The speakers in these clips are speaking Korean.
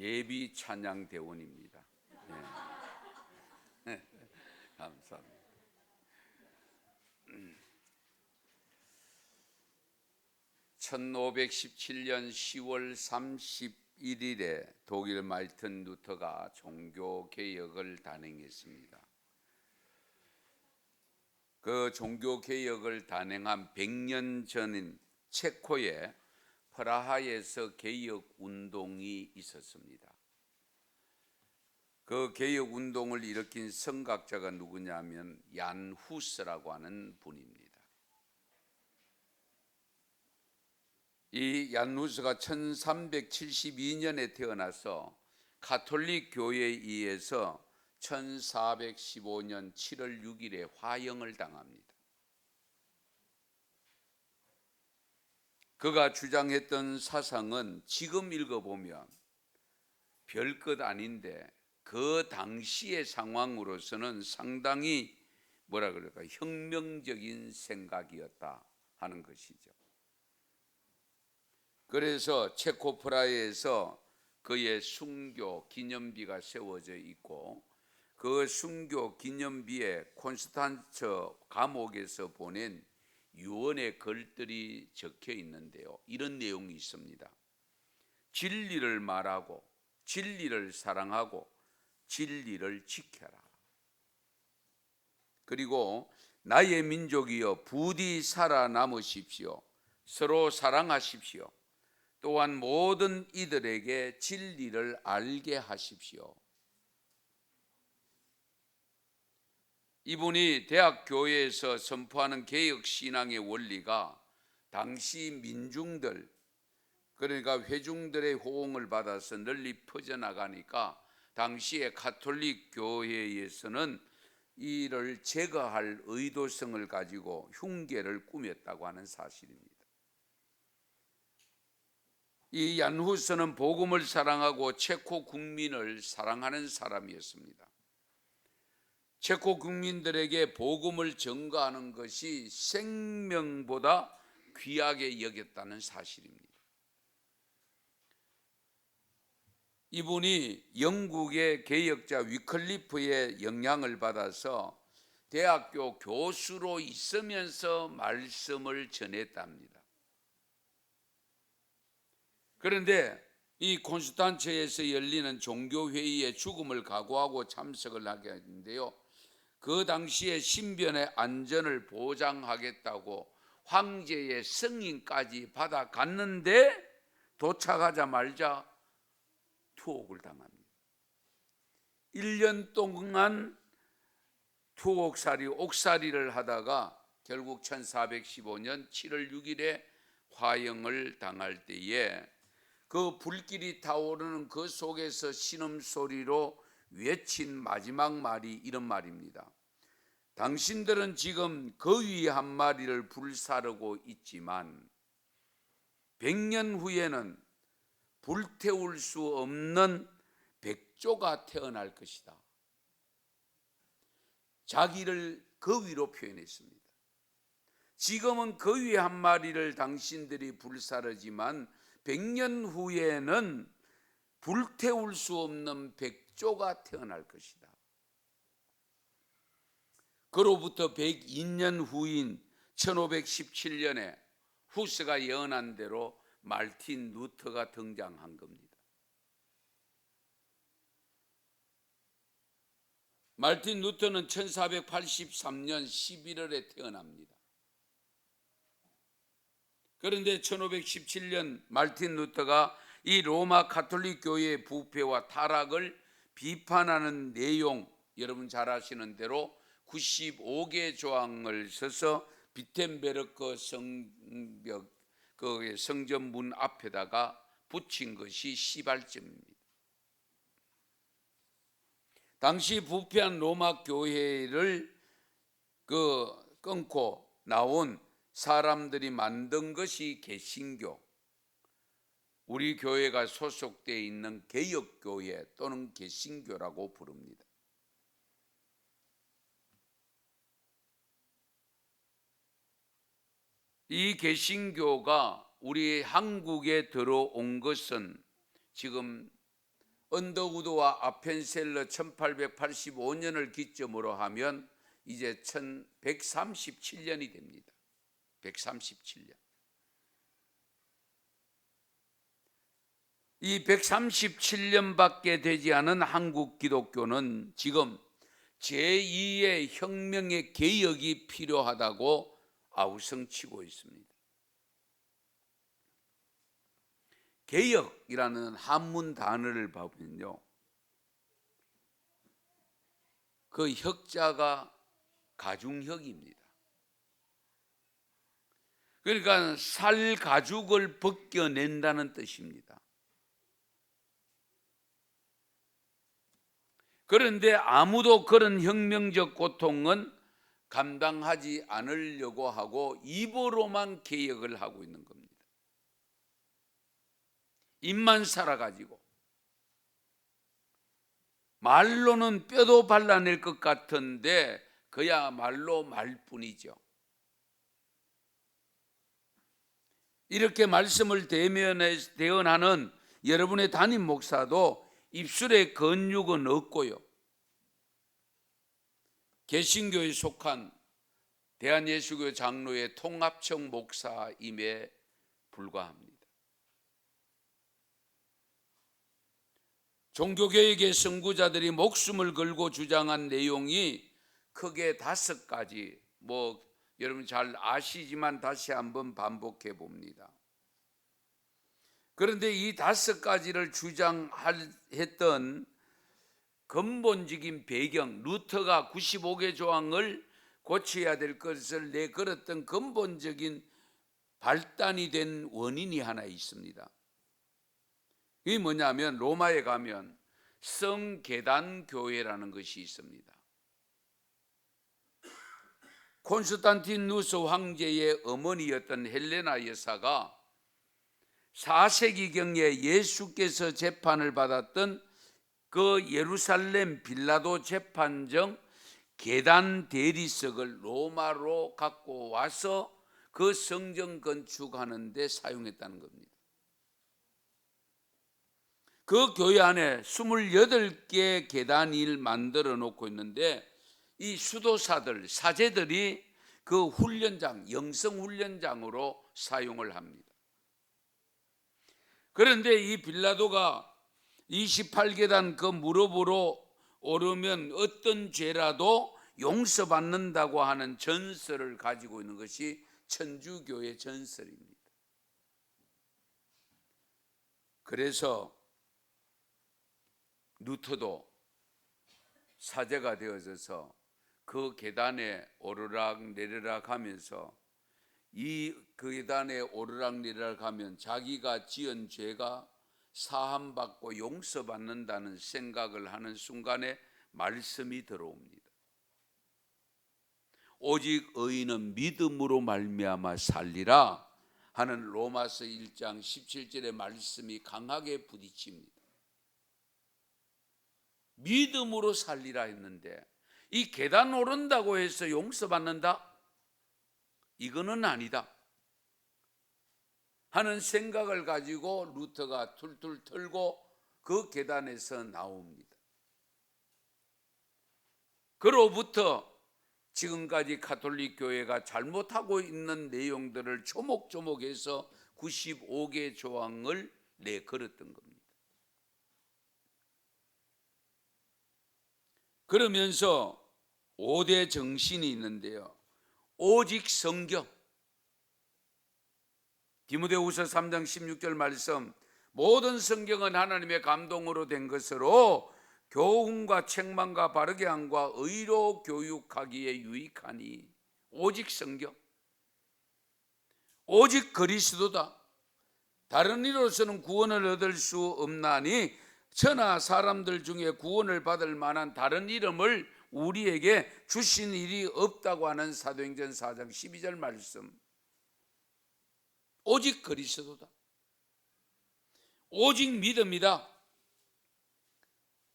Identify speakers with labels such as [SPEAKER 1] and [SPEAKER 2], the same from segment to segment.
[SPEAKER 1] 예비 찬양 대원입니다. 네. 감사합니다. 1517년 10월 31일에 독일 말튼 루터가 종교 개혁을 단행했습니다. 그 종교 개혁을 단행한 100년 전인 체코의 프라하에서 개혁 운동이 있었습니다. 그 개혁 운동을 일으킨 성각자가 누구냐면 얀 후스라고 하는 분입니다. 이 얀 후스가 1372년에 태어나서 가톨릭 교회에 의해서 1415년 7월 6일에 화형을 당합니다. 그가 주장했던 사상은 지금 읽어보면 별것 아닌데 그 당시의 상황으로서는 상당히 뭐라 그럴까 혁명적인 생각이었다 하는 것이죠. 그래서 체코 프라하에서 그의 순교 기념비가 세워져 있고 그 순교 기념비에 콘스탄츠 감옥에서 보낸 유언의 글들이 적혀 있는데요. 이런 내용이 있습니다. 진리를 말하고 진리를 사랑하고 진리를 지켜라. 그리고 나의 민족이여 부디 살아남으십시오. 서로 사랑하십시오. 또한 모든 이들에게 진리를 알게 하십시오. 이분이 대학교회에서 선포하는 개혁신앙의 원리가 당시 민중들, 그러니까 회중들의 호응을 받아서 널리 퍼져나가니까 당시의 가톨릭 교회에서는 이를 제거할 의도성을 가지고 흉계를 꾸몄다고 하는 사실입니다. 이 얀 후스는 복음을 사랑하고 체코 국민을 사랑하는 사람이었습니다. 체코 국민들에게 복음을 전가하는 것이 생명보다 귀하게 여겼다는 사실입니다. 이분이 영국의 개혁자 위클리프의 영향을 받아서 대학교 교수로 있으면서 말씀을 전했답니다. 그런데 이 콘스탄츠에서 열리는 종교회의에 죽음을 각오하고 참석을 하게 했는데요. 그 당시에 신변의 안전을 보장하겠다고 황제의 승인까지 받아갔는데 도착하자마자 투옥을 당합니다. 1년 동안 투옥살이, 옥살이를 하다가 결국 1415년 7월 6일에 화형을 당할 때에 그 불길이 타오르는 그 속에서 신음소리로 외친 마지막 말이 이런 말입니다. 당신들은 지금 거위 한 마리를 불사르고 있지만 100년 후에는 불태울 수 없는 백조가 태어날 것이다. 자기를 거위로 표현했습니다. 지금은 거위 한 마리를 당신들이 불사르지만 100년 후에는 불태울 수 없는 백조가 태어날 것이다. 그로부터 102년 후인 1517년에 후스가 예언한 대로 말틴 루터가 등장한 겁니다. 말틴 루터는 1483년 11월에 태어납니다. 그런데 1517년 말틴 루터가 이 로마 가톨릭 교회의 부패와 타락을 비판하는 내용, 여러분 잘 아시는 대로 95개 조항을 써서 비텐베르크 성전 문 앞에다가 붙인 것이 시발점입니다. 당시 부패한 로마 교회를 끊고 나온 사람들이 만든 것이 개신교, 우리 교회가 소속되어 있는 개혁교회 또는 개신교라고 부릅니다. 이 개신교가 우리 한국에 들어온 것은 지금 언더우드와 아펜셀러 1885년을 기점으로 하면 이제 1137년이 됩니다. 137년. 이 137년밖에 되지 않은 한국 기독교는 지금 제2의 혁명의 개혁이 필요하다고 아우성치고 있습니다. 개혁이라는 한문 단어를 보면요, 그 혁자가 가중혁입니다. 그러니까 살 가죽을 벗겨낸다는 뜻입니다. 그런데 아무도 그런 혁명적 고통은 감당하지 않으려고 하고 입으로만 개혁을 하고 있는 겁니다. 입만 살아가지고 말로는 뼈도 발라낼 것 같은데 그야말로 말뿐이죠. 이렇게 말씀을 대언하는 여러분의 담임 목사도 입술에 근육은 없고요, 개신교에 속한 대한예수교 장로의 통합청 목사임에 불과합니다. 종교개혁의 선구자들이 목숨을 걸고 주장한 내용이 크게 5가지, 여러분 잘 아시지만 다시 한번 반복해 봅니다. 그런데 이 5가지를 주장했던 근본적인 배경, 루터가 95개 조항을 고쳐야 될 것을 내걸었던 근본적인 발단이 된 원인이 하나 있습니다. 이게 뭐냐면 로마에 가면 성계단교회라는 것이 있습니다. 콘스탄티누스 황제의 어머니였던 헬레나 여사가 4세기경에 예수께서 재판을 받았던 그 예루살렘 빌라도 재판정 계단 대리석을 로마로 갖고 와서 그 성전 건축하는 데 사용했다는 겁니다. 그 교회 안에 28개 계단을 만들어 놓고 있는데 이 수도사들, 사제들이 그 훈련장, 영성훈련장으로 사용을 합니다. 그런데 이 빌라도가 28계단 그 무릎으로 오르면 어떤 죄라도 용서받는다고 하는 전설을 가지고 있는 것이 천주교의 전설입니다. 그래서 루터도 사제가 되어져서 그 계단에 오르락 내리락 하면서 그 계단에 오르락 내리락 하면 자기가 지은 죄가 사함받고 용서받는다는 생각을 하는 순간에 말씀이 들어옵니다. 오직 의인은 믿음으로 말미암아 살리라 하는 로마서 1장 17절의 말씀이 강하게 부딪힙니다. 믿음으로 살리라 했는데 이 계단 오른다고 해서 용서받는다? 이거는 아니다 하는 생각을 가지고 루터가 툴툴 털고 그 계단에서 나옵니다. 그로부터 지금까지 가톨릭 교회가 잘못하고 있는 내용들을 조목조목해서 95개 조항을 내걸었던 겁니다. 그러면서 5대 정신이 있는데요, 오직 성경, 디모데후서 3장 16절 말씀, 모든 성경은 하나님의 감동으로 된 것으로 교훈과 책망과 바르게 함과 의로 교육하기에 유익하니, 오직 성경, 오직 그리스도다. 다른 이로서는 구원을 얻을 수 없나니 천하 사람들 중에 구원을 받을 만한 다른 이름을 우리에게 주신 일이 없다고 하는 사도행전 4장 12절 말씀, 오직 그리스도다. 오직 믿음이다.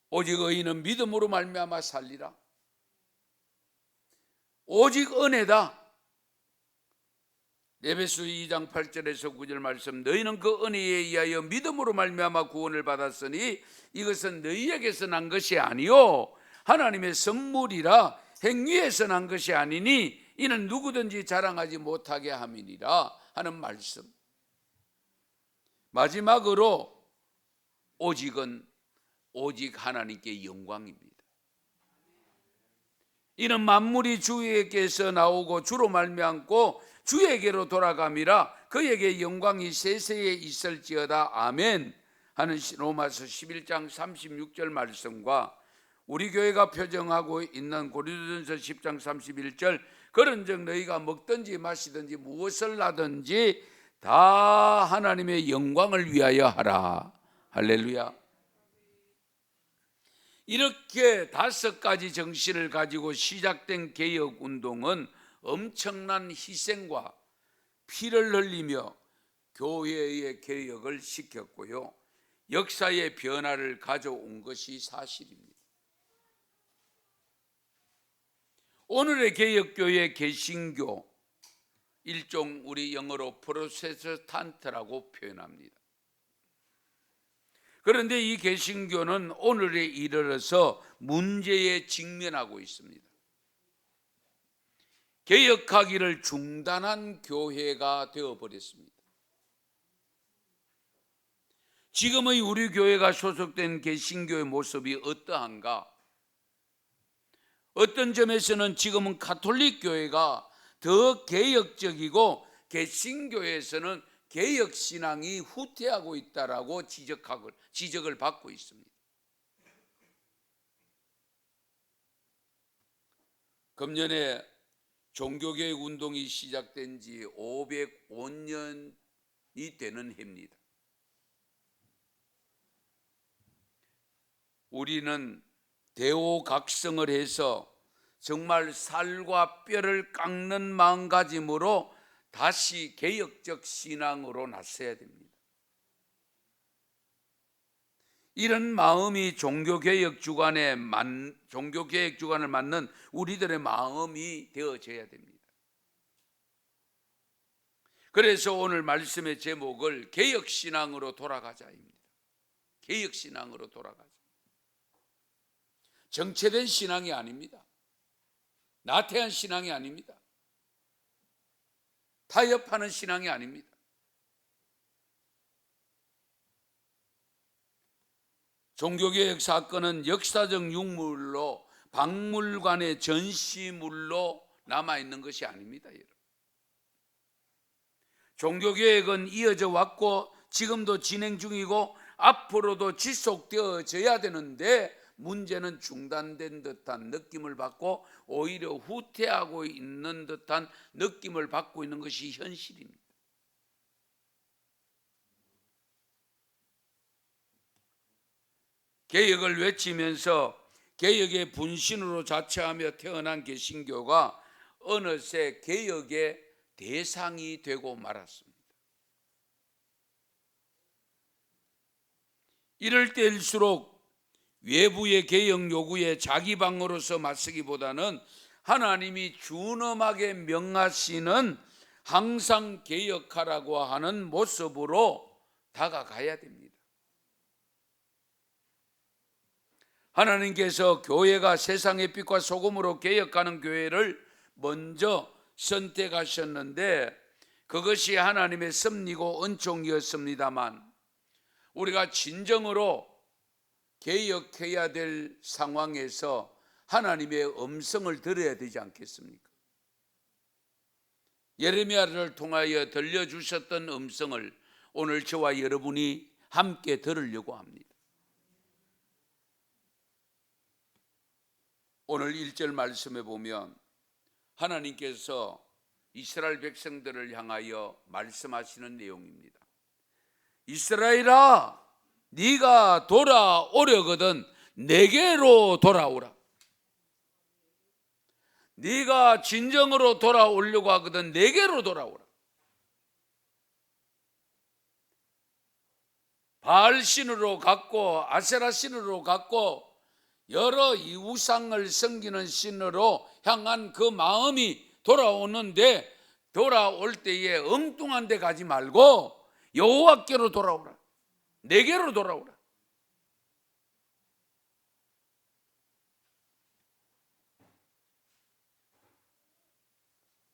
[SPEAKER 1] 오직 의인은 믿음으로 말미암아 살리라. 오직 은혜다. 에베소 2장 8절에서 9절 말씀, 너희는 그 은혜에 의하여 믿음으로 말미암아 구원을 받았으니 이것은 너희에게서 난 것이 아니요 하나님의 선물이라 행위에서 난 것이 아니니 이는 누구든지 자랑하지 못하게 함이니라 하는 말씀. 마지막으로 오직은 오직 하나님께 영광입니다. 이는 만물이 주에게서 나오고 주로 말미암고 주에게로 돌아감이라 그에게 영광이 세세에 있을지어다 아멘 하는 로마서 11장 36절 말씀과 우리 교회가 표정하고 있는 고린도전서 10장 31절, 그런즉 너희가 먹든지 마시든지 무엇을 하든지 다 하나님의 영광을 위하여 하라. 할렐루야. 이렇게 5가지 정신을 가지고 시작된 개혁운동은 엄청난 희생과 피를 흘리며 교회의 개혁을 시켰고요, 역사의 변화를 가져온 것이 사실입니다. 오늘의 개혁교회 개신교, 일종 우리 영어로 프로테스탄트라고 표현합니다. 그런데 이 개신교는 오늘에 이르러서 문제에 직면하고 있습니다. 개혁하기를 중단한 교회가 되어버렸습니다. 지금의 우리 교회가 소속된 개신교의 모습이 어떠한가? 어떤 점에서는 지금은 가톨릭 교회가 더 개혁적이고 개신교에서는 개혁신앙이 후퇴하고 있다라고 지적을 받고 있습니다. 금년에 종교개혁 운동이 시작된 지 505년이 되는 해입니다. 우리는 대오각성을 해서 정말 살과 뼈를 깎는 마음가짐으로 다시 개혁적 신앙으로 나서야 됩니다. 이런 마음이 종교개혁 주관을 맞는 우리들의 마음이 되어져야 됩니다. 그래서 오늘 말씀의 제목을 개혁신앙으로 돌아가자입니다. 개혁신앙으로 돌아가자. 정체된 신앙이 아닙니다. 나태한 신앙이 아닙니다. 타협하는 신앙이 아닙니다. 종교개혁 사건은 역사적 유물로 박물관의 전시물로 남아있는 것이 아닙니다. 여러분. 종교개혁은 이어져 왔고 지금도 진행 중이고 앞으로도 지속되어져야 되는데 문제는 중단된 듯한 느낌을 받고 오히려 후퇴하고 있는 듯한 느낌을 받고 있는 것이 현실입니다. 개혁을 외치면서 개혁의 분신으로 자처하며 태어난 개신교가 어느새 개혁의 대상이 되고 말았습니다. 이럴 때일수록 외부의 개혁 요구에 자기 방어로서 맞서기보다는 하나님이 준엄하게 명하시는 항상 개혁하라고 하는 모습으로 다가가야 됩니다. 하나님께서 교회가 세상의 빛과 소금으로 개혁하는 교회를 먼저 선택하셨는데 그것이 하나님의 섭리고 은총이었습니다만 우리가 진정으로 개혁해야 될 상황에서 하나님의 음성을 들어야 되지 않겠습니까? 예레미야를 통하여 들려주셨던 음성을 오늘 저와 여러분이 함께 들으려고 합니다. 오늘 1절 말씀에 보면 하나님께서 이스라엘 백성들을 향하여 말씀하시는 내용입니다. 이스라엘아, 네가 돌아오려거든 내게로 돌아오라. 네가 진정으로 돌아오려고 하거든 내게로 돌아오라. 바알 신으로 갔고 아세라 신으로 갔고 여러 이우상을 섬기는 신으로 향한 그 마음이 돌아오는데 돌아올 때에 엉뚱한 데 가지 말고 여호와께로 돌아오라. 내게로 돌아오라.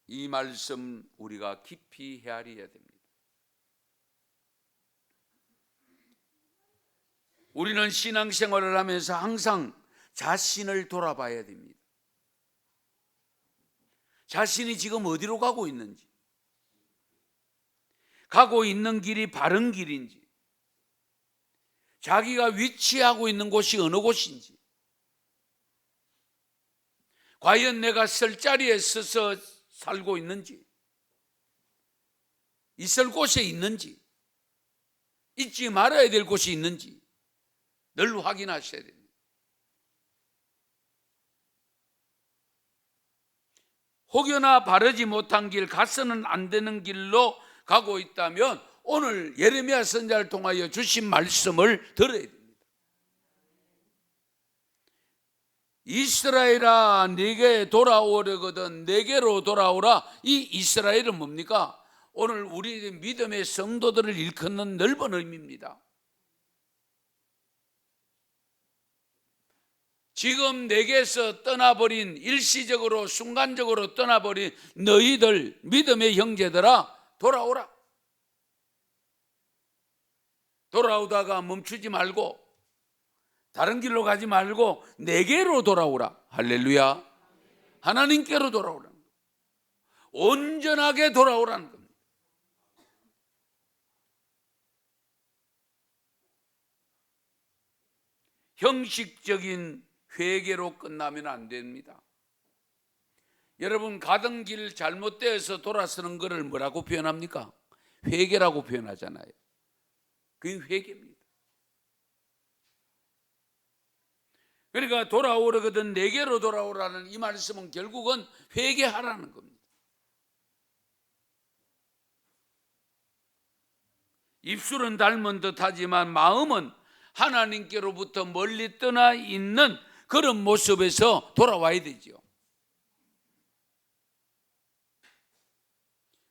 [SPEAKER 1] 이 말씀 우리가 깊이 헤아려야 됩니다. 우리는 신앙생활을 하면서 항상 자신을 돌아봐야 됩니다. 자신이 지금 어디로 가고 있는지, 가고 있는 길이 바른 길인지, 자기가 위치하고 있는 곳이 어느 곳인지, 과연 내가 설 자리에 서서 살고 있는지, 있을 곳에 있는지, 잊지 말아야 될 곳이 있는지 늘 확인하셔야 됩니다. 혹여나 바르지 못한 길, 가서는 안 되는 길로 가고 있다면 오늘 예레미야 선지자를 통하여 주신 말씀을 들어야 됩니다. 이스라엘아 네게 돌아오려거든 내게로 돌아오라. 이 이스라엘은 뭡니까? 오늘 우리 믿음의 성도들을 일컫는 넓은 의미입니다. 지금 내게서 떠나버린, 일시적으로 순간적으로 떠나버린 너희들 믿음의 형제들아 돌아오라. 돌아오다가 멈추지 말고 다른 길로 가지 말고 내게로 돌아오라. 할렐루야. 하나님께로 돌아오라는 겁니다. 온전하게 돌아오라는 겁니다. 형식적인 회개로 끝나면 안 됩니다. 여러분 가던 길 잘못되어서 돌아서는 것을 뭐라고 표현합니까? 회개라고 표현하잖아요. 그게 회개입니다. 그러니까 돌아오려거든 내게로 돌아오라는 이 말씀은 결국은 회개하라는 겁니다. 입술은 닮은 듯하지만 마음은 하나님께로부터 멀리 떠나 있는 그런 모습에서 돌아와야 되죠.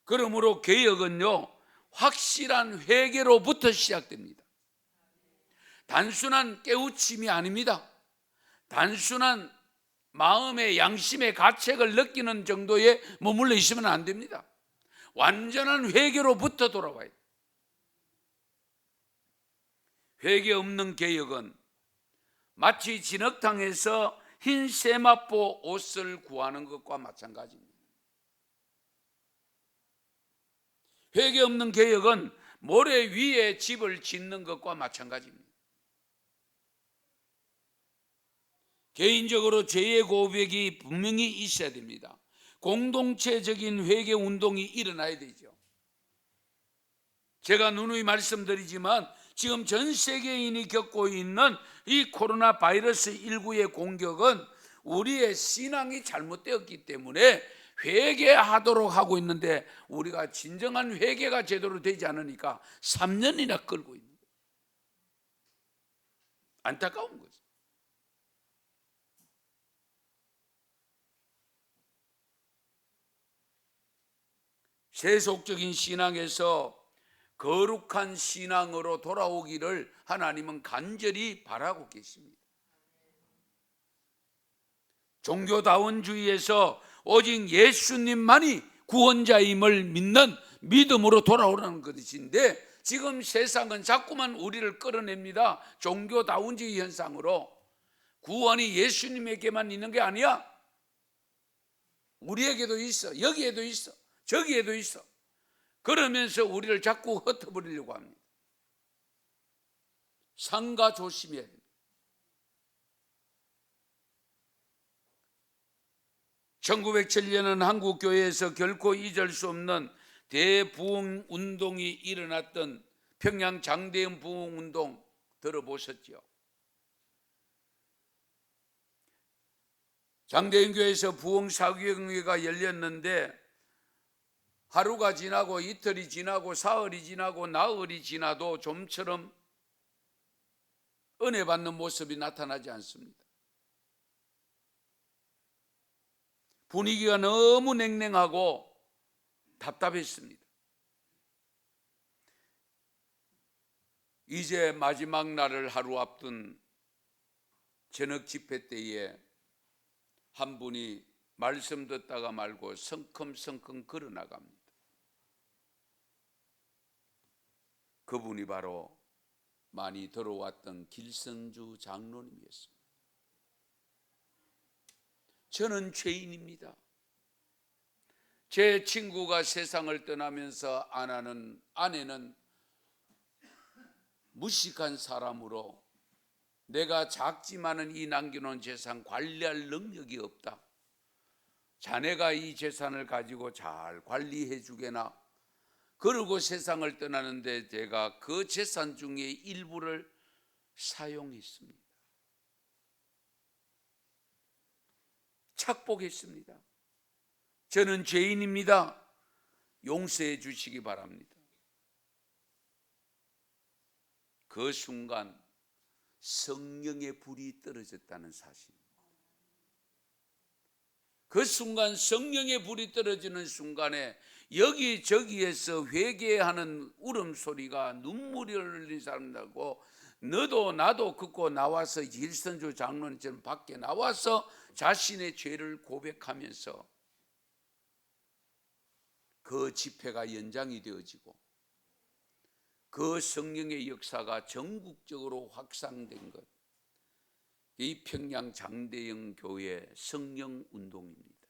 [SPEAKER 1] 그러므로 개혁은요 확실한 회개로부터 시작됩니다. 단순한 깨우침이 아닙니다. 단순한 마음의 양심의 가책을 느끼는 정도에 머물러 있으면 안 됩니다. 완전한 회개로부터 돌아와야 돼요. 회개 없는 개혁은 마치 진흙탕에서 흰 세마포 옷을 구하는 것과 마찬가지입니다. 회개 없는 개혁은 모래 위에 집을 짓는 것과 마찬가지입니다. 개인적으로 죄의 고백이 분명히 있어야 됩니다. 공동체적인 회개 운동이 일어나야 되죠. 제가 누누이 말씀드리지만 지금 전 세계인이 겪고 있는 이 코로나 바이러스 19의 공격은 우리의 신앙이 잘못되었기 때문에 회개하도록 하고 있는데 우리가 진정한 회개가 제대로 되지 않으니까 3년이나 끌고 있는 거예요. 안타까운 거죠. 세속적인 신앙에서 거룩한 신앙으로 돌아오기를 하나님은 간절히 바라고 계십니다. 종교다원주의에서 오직 예수님만이 구원자임을 믿는 믿음으로 돌아오라는 것인데 지금 세상은 자꾸만 우리를 끌어냅니다. 종교다원주의 현상으로 구원이 예수님에게만 있는 게 아니야. 우리에게도 있어. 여기에도 있어. 저기에도 있어. 그러면서 우리를 자꾸 흩어버리려고 합니다. 삼가 조심해야 됩니다. 1907년은 한국 교회에서 결코 잊을 수 없는 대부흥 운동이 일어났던 평양 장대현 부흥 운동 들어보셨죠? 장대현 교회에서 부흥 사교회가 열렸는데 하루가 지나고 이틀이 지나고 사흘이 지나고 나흘이 지나도 좀처럼 은혜 받는 모습이 나타나지 않습니다. 분위기가 너무 냉랭하고 답답했습니다. 이제 마지막 날을 하루 앞둔 저녁 집회 때에 한 분이 말씀 듣다가 말고 성큼성큼 걸어 나갑니다. 그분이 바로 많이 들어왔던 길선주 장로님이었습니다. 저는 죄인입니다. 제 친구가 세상을 떠나면서 아내는 무식한 사람으로 내가 작지만은 이 남겨놓은 재산 관리할 능력이 없다. 자네가 이 재산을 가지고 잘 관리해 주게나. 그러고 세상을 떠나는데 제가 그 재산 중에 일부를 사용했습니다. 착복했습니다. 저는 죄인입니다. 용서해 주시기 바랍니다. 그 순간 성령의 불이 떨어졌다는 사실. 그 순간 성령의 불이 떨어지는 순간에 여기저기에서 회개하는 울음소리가 눈물이 흘리는 사람들하고 너도 나도 긋고 나와서 길선주 장로님처럼 밖에 나와서 자신의 죄를 고백하면서 그 집회가 연장이 되어지고 그 성령의 역사가 전국적으로 확산된 것, 이 평양 장대영 교회 성령 운동입니다.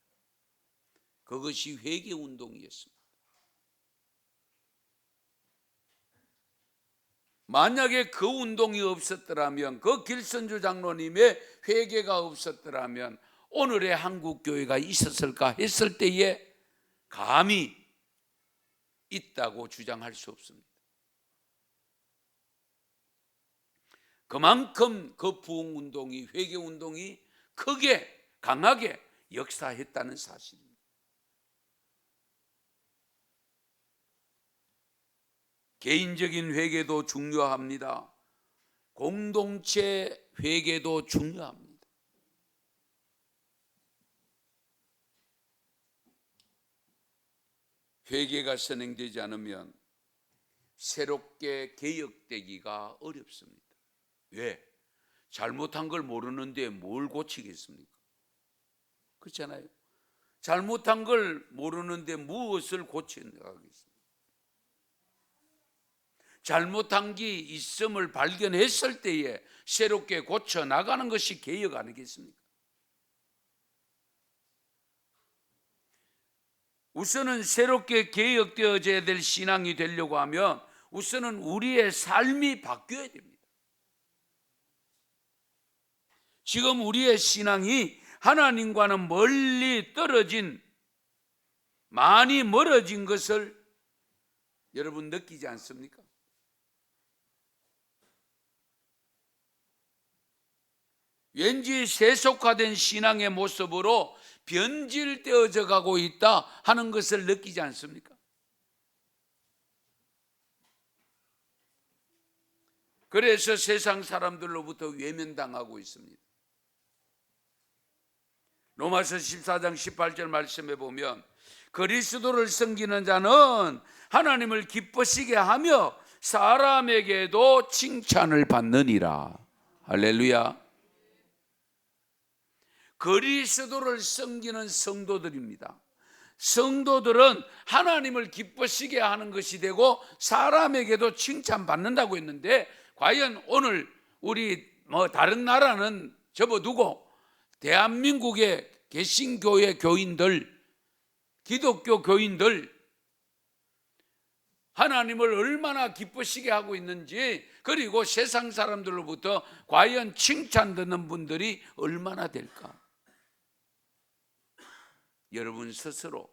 [SPEAKER 1] 그것이 회개 운동이었습니다. 만약에 그 운동이 없었더라면, 그 길선주 장로님의 회개가 없었더라면 오늘의 한국 교회가 있었을까 했을 때에 감히 있다고 주장할 수 없습니다. 그만큼 그 부흥운동이, 회개운동이 크게 강하게 역사했다는 사실입니다. 개인적인 회개도 중요합니다. 공동체 회개도 중요합니다. 회개가 선행되지 않으면 새롭게 개혁되기가 어렵습니다. 왜? 잘못한 걸 모르는데 뭘 고치겠습니까? 그렇잖아요. 잘못한 걸 모르는데 무엇을 고쳐나가겠습니까? 잘못한 게 있음을 발견했을 때에 새롭게 고쳐나가는 것이 개혁 아니겠습니까? 우선은 새롭게 개혁되어져야 될 신앙이 되려고 하면 우선은 우리의 삶이 바뀌어야 됩니다. 지금 우리의 신앙이 하나님과는 멀리 떨어진, 많이 멀어진 것을 여러분 느끼지 않습니까? 왠지 세속화된 신앙의 모습으로 변질되어져 가고 있다 하는 것을 느끼지 않습니까? 그래서 세상 사람들로부터 외면당하고 있습니다. 로마서 14장 18절 말씀에 보면 그리스도를 섬기는 자는 하나님을 기쁘시게 하며 사람에게도 칭찬을 받느니라. 할렐루야. 그리스도를 섬기는 성도들입니다. 성도들은 하나님을 기쁘시게 하는 것이 되고 사람에게도 칭찬받는다고 했는데, 과연 오늘 우리 다른 나라는 접어두고 대한민국의 개신교회 교인들, 기독교 교인들 하나님을 얼마나 기쁘시게 하고 있는지, 그리고 세상 사람들로부터 과연 칭찬 듣는 분들이 얼마나 될까? 여러분 스스로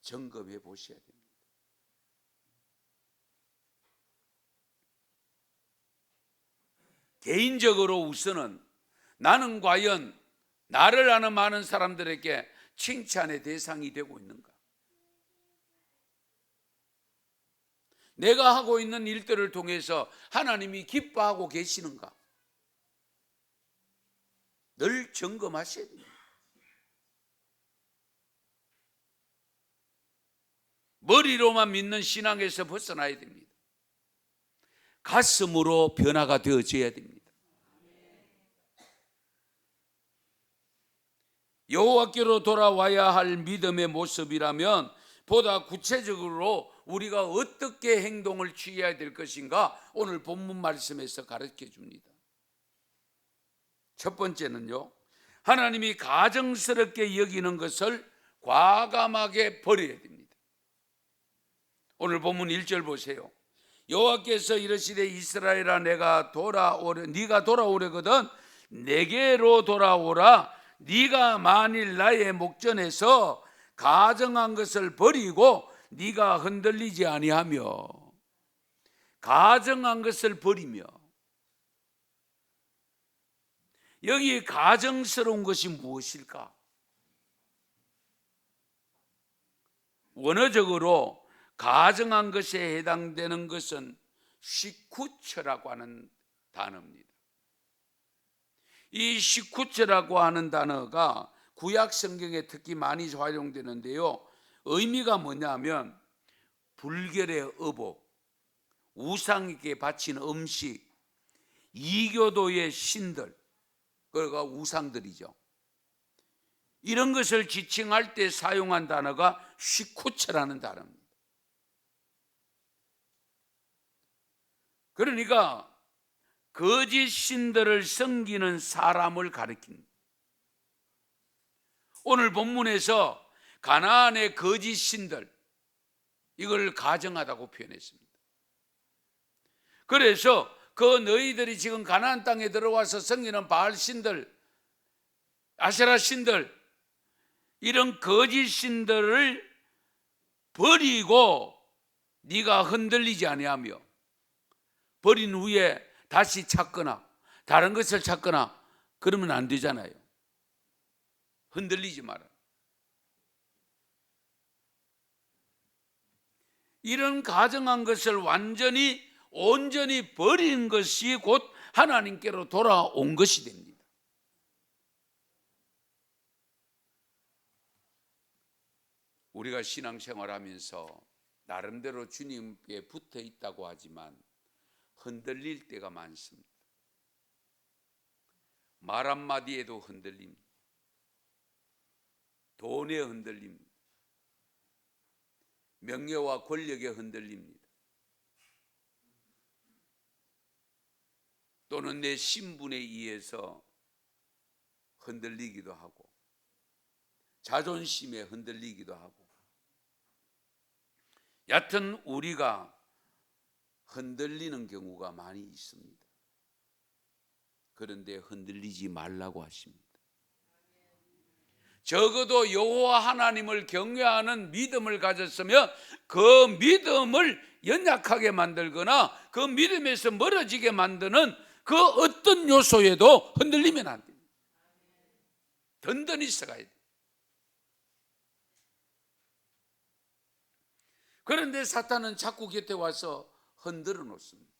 [SPEAKER 1] 점검해 보셔야 됩니다. 개인적으로 우선은 나는 과연 나를 아는 많은 사람들에게 칭찬의 대상이 되고 있는가? 내가 하고 있는 일들을 통해서 하나님이 기뻐하고 계시는가? 늘 점검하셔야 됩니다. 머리로만 믿는 신앙에서 벗어나야 됩니다. 가슴으로 변화가 되어져야 됩니다. 여호와께로 돌아와야 할 믿음의 모습이라면 보다 구체적으로 우리가 어떻게 행동을 취해야 될 것인가 오늘 본문 말씀에서 가르쳐 줍니다. 첫 번째는요, 하나님이 가증스럽게 여기는 것을 과감하게 버려야 됩니다. 오늘 본문 1절 보세요. 여호와께서 이르시되 이스라엘아 네가 돌아오려거든 내게로 돌아오라. 네가 만일 나의 목전에서 가증한 것을 버리고 네가 흔들리지 아니하며, 가증한 것을 버리며, 여기 가증스러운 것이 무엇일까? 원어적으로 가증한 것에 해당되는 것은 시쿠처라고 하는 단어입니다. 이 시쿠처라고 하는 단어가 구약 성경에 특히 많이 활용되는데요, 의미가 뭐냐면 불결의 의복, 우상에게 바친 음식, 이교도의 신들, 그러니까 우상들이죠. 이런 것을 지칭할 때 사용한 단어가 시쿠처라는 단어입니다. 그러니까 거짓 신들을 섬기는 사람을 가리킵니다. 오늘 본문에서 가나안의 거짓 신들, 이걸 가증하다고 표현했습니다. 그래서 그 너희들이 지금 가나안 땅에 들어와서 섬기는 바알 신들, 아세라 신들, 이런 거짓 신들을 버리고 네가 흔들리지 아니하며, 버린 후에 다시 찾거나 다른 것을 찾거나 그러면 안 되잖아요. 흔들리지 마라. 이런 가증한 것을 온전히 버린 것이 곧 하나님께로 돌아온 것이 됩니다. 우리가 신앙생활하면서 나름대로 주님께 붙어 있다고 하지만 흔들릴 때가 많습니다. 말 한마디에도 흔들립니다. 돈에 흔들립니다. 명예와 권력에 흔들립니다. 또는 내 신분에 의해서 흔들리기도 하고, 자존심에 흔들리기도 하고, 여하튼 우리가 흔들리는 경우가 많이 있습니다. 그런데 흔들리지 말라고 하십니다. 적어도 여호와 하나님을 경외하는 믿음을 가졌으면 그 믿음을 연약하게 만들거나 그 믿음에서 멀어지게 만드는 그 어떤 요소에도 흔들리면 안 됩니다. 든든히 서가야 돼요. 그런데 사탄은 자꾸 곁에 와서 흔들어 놓습니다.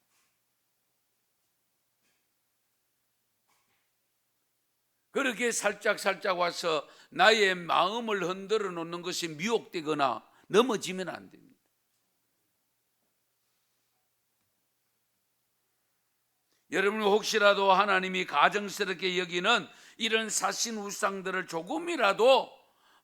[SPEAKER 1] 그렇게 살짝 와서 나의 마음을 흔들어 놓는 것이 미혹되거나 넘어지면 안 됩니다. 여러분, 혹시라도 하나님이 가증스럽게 여기는 이런 사신 우상들을 조금이라도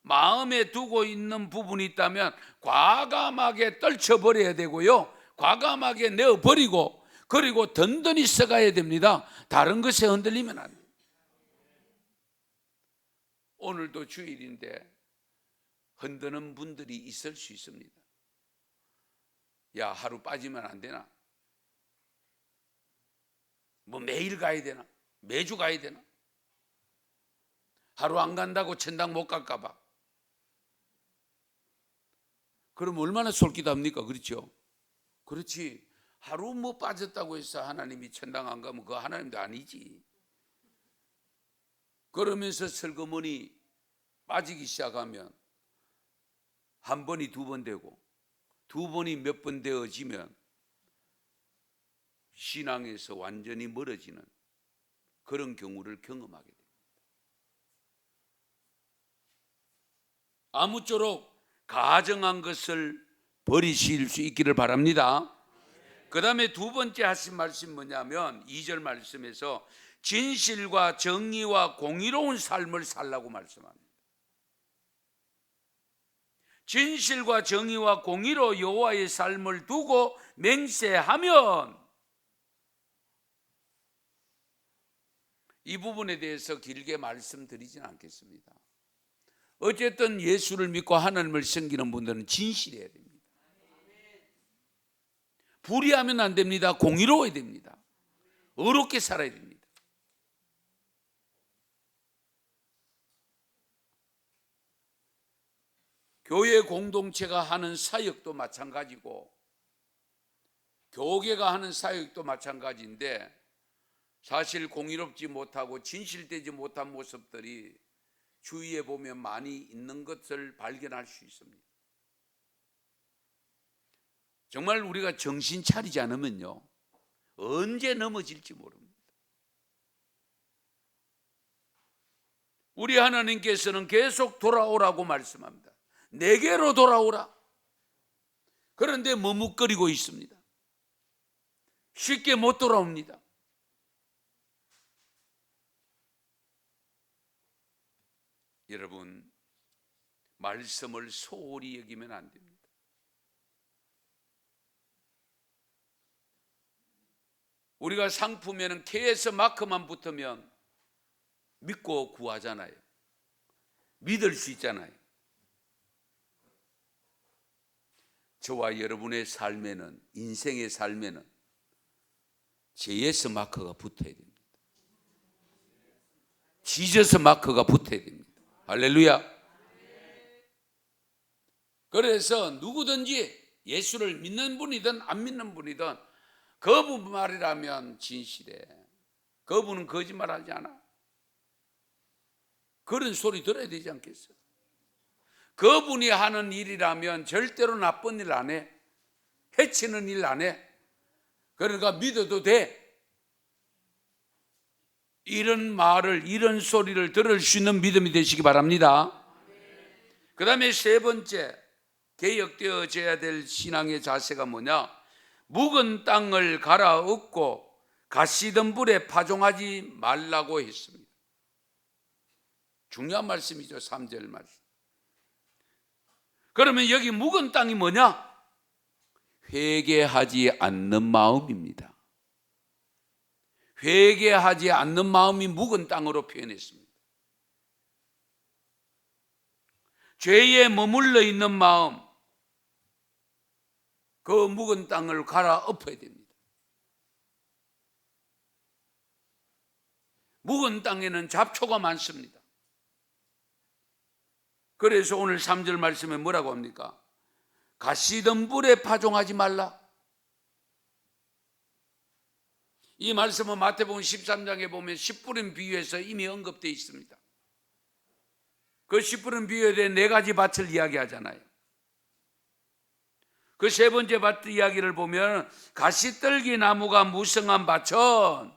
[SPEAKER 1] 마음에 두고 있는 부분이 있다면 과감하게 떨쳐버려야 되고요, 과감하게 내어버리고, 그리고 든든히 써가야 됩니다. 다른 것에 흔들리면 안 돼요. 오늘도 주일인데 흔드는 분들이 있을 수 있습니다. 야, 하루 빠지면 안 되나? 뭐 매일 가야 되나? 매주 가야 되나? 하루 안 간다고 천당 못 갈까 봐. 그럼 얼마나 솔깃합니까? 그렇죠? 그렇지. 하루 뭐 빠졌다고 해서 하나님이 천당 안 가면 그거 하나님도 아니지. 그러면서 슬그머니 빠지기 시작하면 한 번이 두 번 되고 두 번이 몇 번 되어지면 신앙에서 완전히 멀어지는 그런 경우를 경험하게 됩니다. 아무쪼록 가증한 것을 버리실 수 있기를 바랍니다. 그 다음에 두 번째 하신 말씀 뭐냐면 2절 말씀에서 진실과 정의와 공의로운 삶을 살라고 말씀합니다. 진실과 정의와 공의로 여호와의 삶을 두고 맹세하면, 이 부분에 대해서 길게 말씀드리진 않겠습니다. 어쨌든 예수를 믿고 하나님을 섬기는 분들은 진실해야 됩니다. 불의하면 안 됩니다. 공의로워야 됩니다. 의롭게 살아야 됩니다. 교회 공동체가 하는 사역도 마찬가지고 교계가 하는 사역도 마찬가지인데, 사실 공의롭지 못하고 진실되지 못한 모습들이 주위에 보면 많이 있는 것을 발견할 수 있습니다. 정말 우리가 정신 차리지 않으면요, 언제 넘어질지 모릅니다. 우리 하나님께서는 계속 돌아오라고 말씀합니다. 내게로 돌아오라. 그런데 머뭇거리고 있습니다. 쉽게 못 돌아옵니다. 여러분, 말씀을 소홀히 여기면 안 됩니다. 우리가 상품에는 KS 마크만 붙으면 믿고 구하잖아요. 믿을 수 있잖아요. 저와 여러분의 삶에는, 인생의 삶에는 JS 마크가 붙어야 됩니다. 지저스 마크가 붙어야 됩니다. 할렐루야. 그래서 누구든지 예수를 믿는 분이든 안 믿는 분이든 그분 말이라면 진실해. 그분은 거짓말하지 않아. 그런 소리 들어야 되지 않겠어요? 그분이 하는 일이라면 절대로 나쁜 일 안 해. 해치는 일 안 해. 그러니까 믿어도 돼. 이런 말을, 이런 소리를 들을 수 있는 믿음이 되시기 바랍니다. 그 다음에 세 번째, 개혁되어져야 될 신앙의 자세가 뭐냐? 묵은 땅을 갈아엎고 가시던 불에 파종하지 말라고 했습니다. 중요한 말씀이죠. 3절 말씀. 그러면 여기 묵은 땅이 뭐냐? 회개하지 않는 마음입니다. 회개하지 않는 마음이 묵은 땅으로 표현했습니다. 죄에 머물러 있는 마음, 그 묵은 땅을 갈아엎어야 됩니다. 묵은 땅에는 잡초가 많습니다. 그래서 오늘 3절 말씀에 뭐라고 합니까? 가시던 불에 파종하지 말라. 이 말씀은 마태복음 13장에 보면 씨 뿌린 비유에서 이미 언급되어 있습니다. 그 씨 뿌린 비유에 대해 4가지 밭을 이야기하잖아요. 그 세 번째 밭 이야기를 보면 가시떨기 나무가 무성한 밭은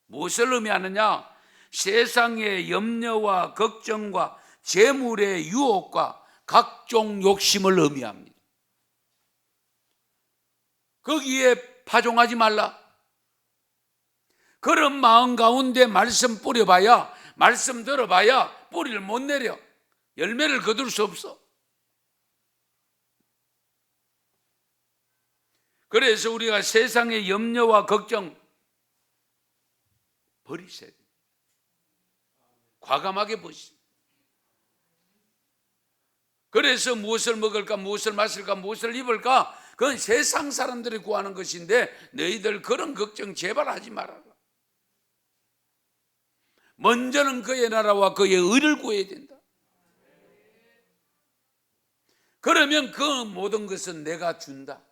[SPEAKER 1] 무엇을 의미하느냐? 세상의 염려와 걱정과 재물의 유혹과 각종 욕심을 의미합니다. 거기에 파종하지 말라. 그런 마음 가운데 말씀 뿌려봐야, 말씀 들어봐야 뿌리를 못 내려. 열매를 거둘 수 없어. 그래서 우리가 세상의 염려와 걱정 버리셔야 돼요. 과감하게 버리세요. 그래서 무엇을 먹을까, 무엇을 마실까, 무엇을 입을까, 그건 세상 사람들이 구하는 것인데 너희들 그런 걱정 제발 하지 말아라. 먼저는 그의 나라와 그의 의를 구해야 된다. 그러면 그 모든 것은 내가 준다.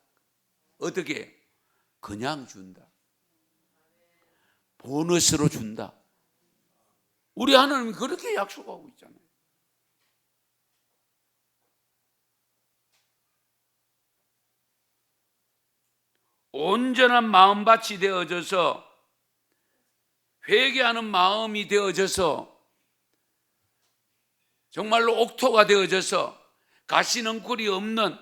[SPEAKER 1] 어떻게? 그냥 준다. 보너스로 준다. 우리 하나님은 그렇게 약속하고 있잖아요. 온전한 마음밭이 되어져서, 회개하는 마음이 되어져서, 정말로 옥토가 되어져서 가시는 꿀이 없는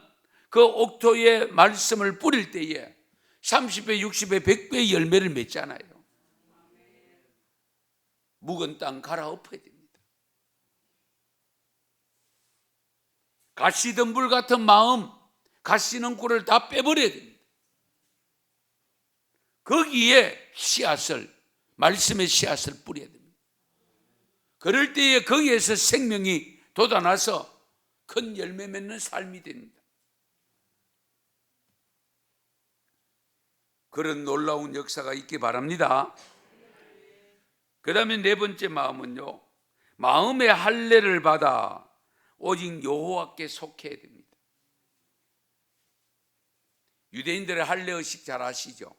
[SPEAKER 1] 그 옥토의 말씀을 뿌릴 때에 30배, 60배, 100배의 열매를 맺잖아요. 묵은 땅 갈아엎어야 됩니다. 가시덤불 같은 마음, 가시는 꿀을 다 빼버려야 됩니다. 거기에 씨앗을, 말씀의 씨앗을 뿌려야 됩니다. 그럴 때에 거기에서 생명이 돋아나서 큰 열매 맺는 삶이 됩니다. 그런 놀라운 역사가 있기 바랍니다. 그 다음에 네 번째 마음은요, 마음의 할례를 받아 오직 여호와께 속해야 됩니다. 유대인들의 할례의식 잘 아시죠?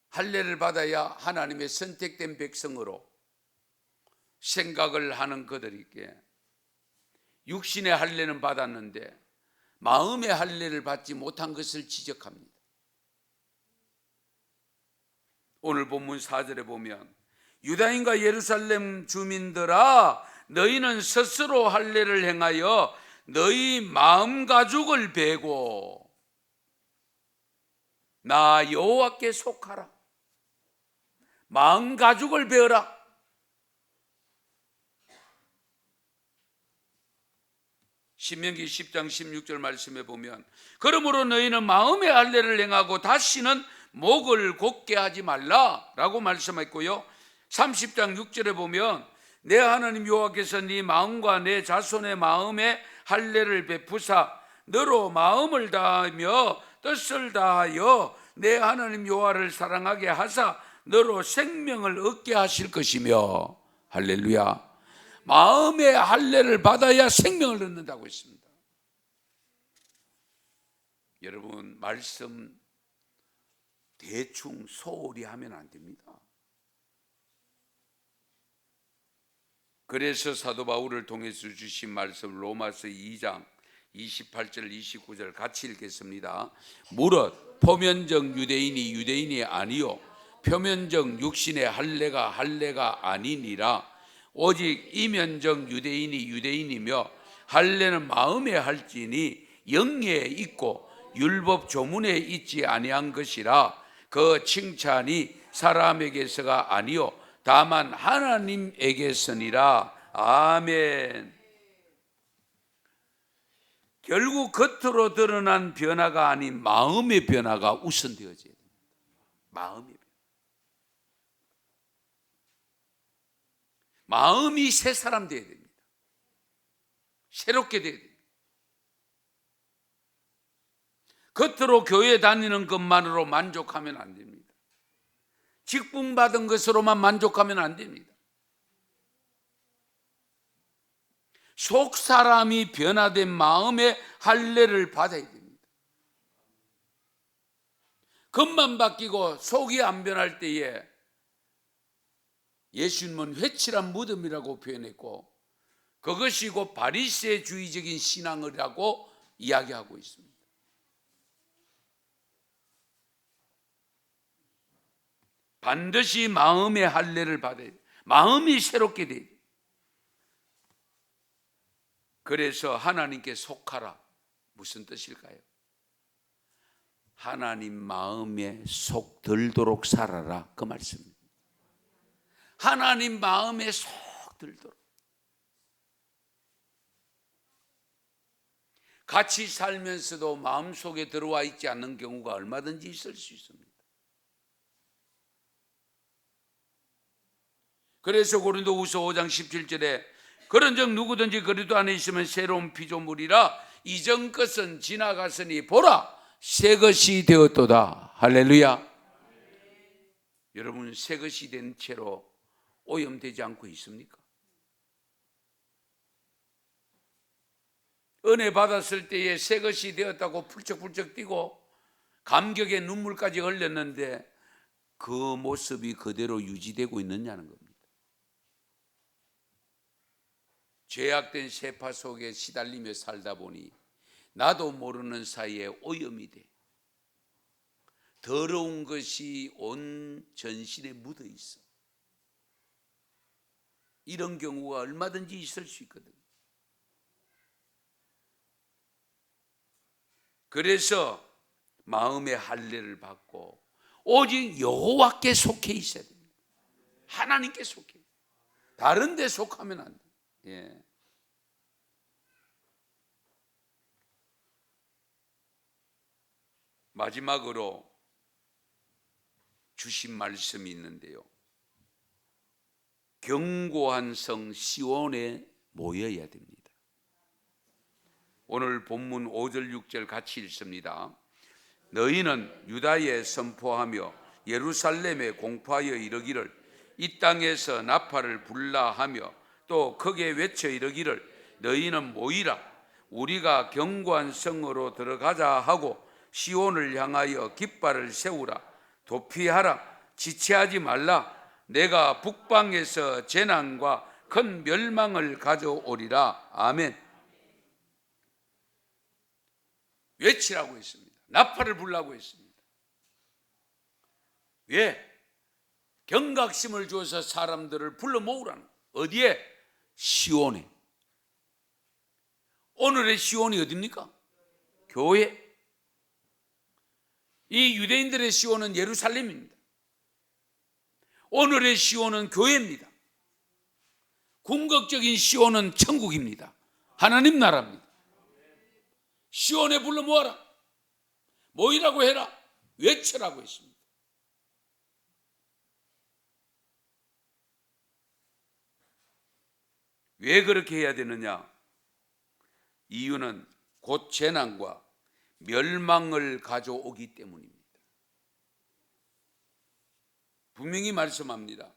[SPEAKER 1] 할례를 받아야 하나님의 선택된 백성으로 생각을 하는 그들에게 육신의 할례는 받았는데 마음의 할례를 받지 못한 것을 지적합니다. 오늘 본문 4절에 보면 유다인과 예루살렘 주민들아 너희는 스스로 할례를 행하여 너희 마음 가죽을 베고 나 여호와께 속하라. 마음 가죽을 베어라. 신명기 10장 16절 말씀에 보면 그러므로 너희는 마음의 할례를 행하고 다시는 목을 곧게 하지 말라라고 말씀했고요. 30장 6절에 보면 내 하나님 여호와께서 네 마음과 내 자손의 마음에 할례를 베푸사 너로 마음을 다하며 뜻을 다하여 내 하나님 여호와를 사랑하게 하사 너로 생명을 얻게 하실 것이며 할렐루야. 마음의 할례를 받아야 생명을 얻는다고 했습니다. 여러분 말씀 대충 소홀히 하면 안 됩니다. 그래서 사도 바울을 통해서 주신 말씀 로마서 2장 28절 29절 같이 읽겠습니다. 무릇 표면적 유대인이 유대인이 아니요 표면적 육신의 할례가 아니니라. 오직 이면적 유대인이 유대인이며 할례는 마음에 할지니 영예에 있고 율법 조문에 있지 아니한 것이라. 그 칭찬이 사람에게서가 아니요 다만 하나님에게서니라. 아멘. 결국 겉으로 드러난 변화가 아닌 마음의 변화가 우선되어져야 됩니다. 마음의 변화. 마음이 새 사람 되어야 됩니다. 새롭게 되어야 됩니다. 겉으로 교회 다니는 것만으로 만족하면 안 됩니다. 직분 받은 것으로만 만족하면 안 됩니다. 속 사람이 변화된 마음의 할례를 받아야 됩니다. 겉만 바뀌고 속이 안 변할 때에 예수님은 회칠한 무덤이라고 표현했고 그것이 곧 바리새주의적인 신앙이라고 이야기하고 있습니다. 반드시 마음의 할례를 받아야 돼요. 마음이 새롭게 돼요. 그래서 하나님께 속하라. 무슨 뜻일까요? 하나님 마음에 속 들도록 살아라. 그 말씀입니다. 하나님 마음에 속 들도록. 같이 살면서도 마음속에 들어와 있지 않는 경우가 얼마든지 있을 수 있습니다. 그래서 고린도후서 5장 17절에 그런즉 누구든지 그리스도 안에 있으면 새로운 피조물이라 이전 것은 지나갔으니 보라 새 것이 되었도다. 할렐루야. 여러분 새 것이 된 채로 오염되지 않고 있습니까? 은혜 받았을 때에 새 것이 되었다고 풀쩍풀쩍 뛰고 감격의 눈물까지 흘렸는데 그 모습이 그대로 유지되고 있느냐는 겁니다. 죄악된 세파 속에 시달리며 살다 보니 나도 모르는 사이에 오염이 돼. 더러운 것이 온 전신에 묻어 있어. 이런 경우가 얼마든지 있을 수 있거든요. 그래서 마음의 할례를 받고 오직 여호와께 속해 있어야 됩니다. 하나님께 속해. 다른 데 속하면 안 돼요. 예. 마지막으로 주신 말씀이 있는데요. 견고한 성 시온에 모여야 됩니다. 오늘 본문 5절 6절 같이 읽습니다. 너희는 유다에 선포하며 예루살렘에 공포하여 이르기를 이 땅에서 나팔을 불라 하며 또 크게 외쳐 이르기를 너희는 모이라 우리가 견고한 성으로 들어가자 하고 시온을 향하여 깃발을 세우라 도피하라 지체하지 말라 내가 북방에서 재난과 큰 멸망을 가져오리라. 아멘. 외치라고 했습니다. 나팔을 불라고 했습니다. 왜? 경각심을 주어서 사람들을 불러 모으라는. 어디에? 시온에. 오늘의 시온이 어디입니까? 교회. 이 유대인들의 시온은 예루살렘입니다. 오늘의 시온은 교회입니다. 궁극적인 시온은 천국입니다. 하나님 나라입니다. 시온에 불러 모아라. 모이라고 해라. 외쳐라고 했습니다. 왜 그렇게 해야 되느냐? 이유는 곧 재난과 멸망을 가져오기 때문입니다. 분명히 말씀합니다.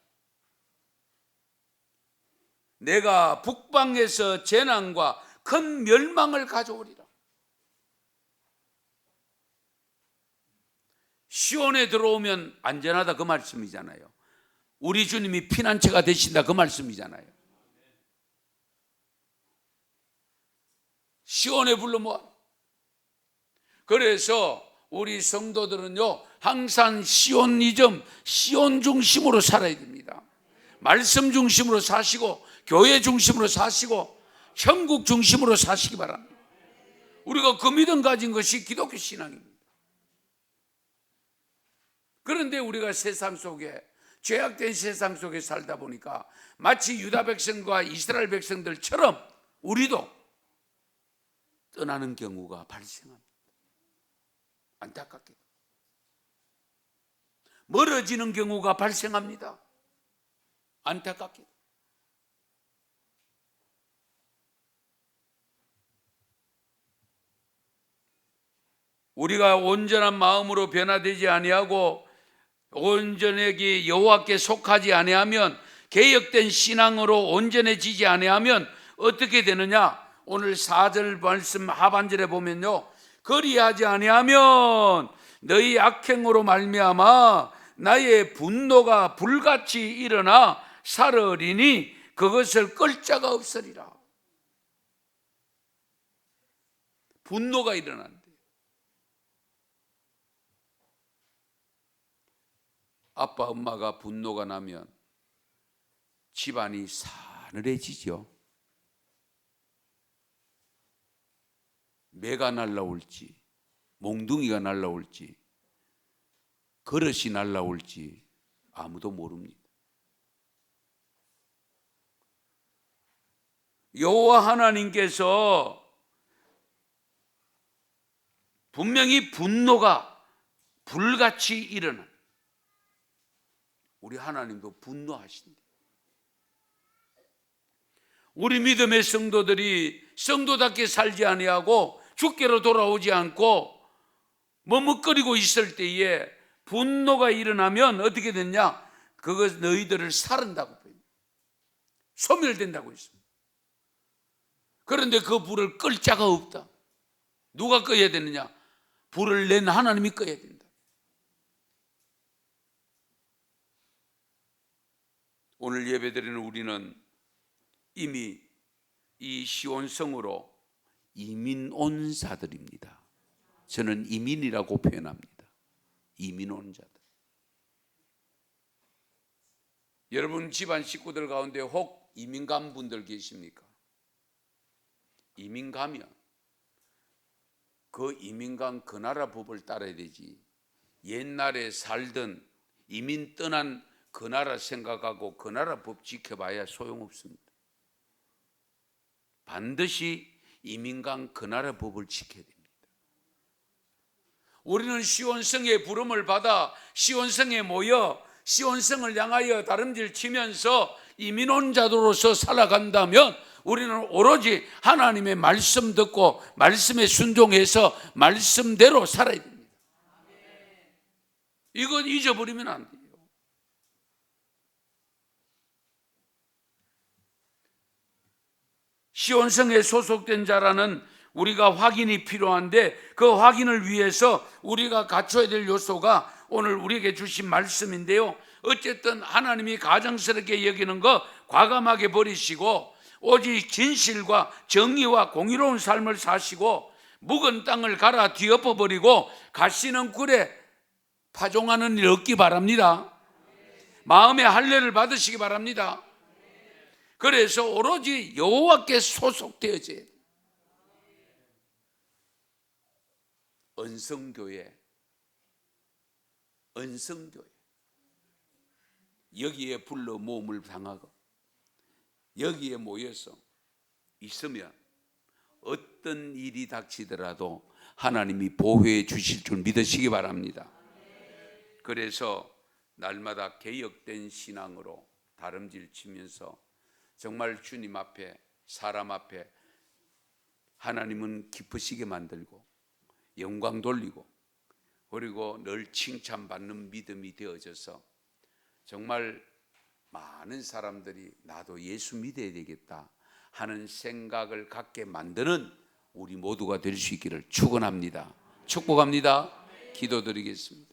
[SPEAKER 1] 내가 북방에서 재난과 큰 멸망을 가져오리라. 시온에 들어오면 안전하다 그 말씀이잖아요. 우리 주님이 피난처가 되신다 그 말씀이잖아요. 시온에 불러 모아. 그래서 우리 성도들은요 항상 시온이즘, 시온 중심으로 살아야 됩니다. 말씀 중심으로 사시고 교회 중심으로 사시고 천국 중심으로 사시기 바랍니다. 우리가 그 믿음 가진 것이 기독교 신앙입니다. 그런데 우리가 세상 속에 죄악된 세상 속에 살다 보니까 마치 유다 백성과 이스라엘 백성들처럼 우리도 떠나는 경우가 발생합니다. 안타깝게도 멀어지는 경우가 발생합니다. 안타깝게도 우리가 온전한 마음으로 변화되지 아니하고 온전하게 여호와께 속하지 아니하면 개혁된 신앙으로 온전해지지 아니하면 어떻게 되느냐? 오늘 4절 말씀 하반절에 보면요 그리하지 아니하면 너희 악행으로 말미암아 나의 분노가 불같이 일어나 사르리니 그것을 끌 자가 없으리라. 분노가 일어난대. 아빠 엄마가 분노가 나면 집안이 사늘해지죠. 매가 날라올지 몽둥이가 날라올지 그릇이 날라올지 아무도 모릅니다. 여호와 하나님께서 분명히 분노가 불같이 일어나. 우리 하나님도 분노하신대. 우리 믿음의 성도들이 성도답게 살지 아니하고 주께로 돌아오지 않고 머뭇거리고 있을 때에 분노가 일어나면 어떻게 됐냐? 그것 너희들을 사른다고 소멸된다고 했습니다. 그런데 그 불을 끌 자가 없다. 누가 꺼야 되느냐? 불을 낸 하나님이 꺼야 된다. 오늘 예배드리는 우리는 이미 이 시온성으로 이민 온 자들입니다. 저는 이민이라고 표현합니다. 이민 온 자들. 여러분 집안 식구들 가운데 혹 이민 간 분들 계십니까? 이민 가면 그 이민간 그 나라 법을 따라야 되지. 옛날에 살던 이민 떠난 그 나라 생각하고 그 나라 법 지켜봐야 소용없습니다. 반드시 이민간 그 나라 법을 지켜야 됩니다. 우리는 시온성의 부름을 받아 시온성에 모여 시온성을 향하여 다름질 치면서 이민혼자로서 살아간다면 우리는 오로지 하나님의 말씀 듣고 말씀에 순종해서 말씀대로 살아야 됩니다. 이건 잊어버리면 안 돼요. 시온성에 소속된 자라는 우리가 확인이 필요한데 그 확인을 위해서 우리가 갖춰야 될 요소가 오늘 우리에게 주신 말씀인데요. 어쨌든 하나님이 가증스럽게 여기는 거 과감하게 버리시고 오직 진실과 정의와 공의로운 삶을 사시고 묵은 땅을 갈아 뒤엎어버리고 가시는 굴에 파종하는 일 없기 바랍니다. 마음의 할례를 받으시기 바랍니다. 그래서 오로지 여호와께 소속되어져야 돼요. 언성교회 여기에 불러 모험을 당하고 여기에 모여서 있으면 어떤 일이 닥치더라도 하나님이 보호해 주실 줄 믿으시기 바랍니다. 그래서 날마다 개혁된 신앙으로 다름질 치면서 정말 주님 앞에 사람 앞에 하나님은 기쁘시게 만들고 영광 돌리고 그리고 늘 칭찬받는 믿음이 되어져서 정말 많은 사람들이 나도 예수 믿어야 되겠다 하는 생각을 갖게 만드는 우리 모두가 될 수 있기를 축원합니다. 축복합니다. 기도드리겠습니다.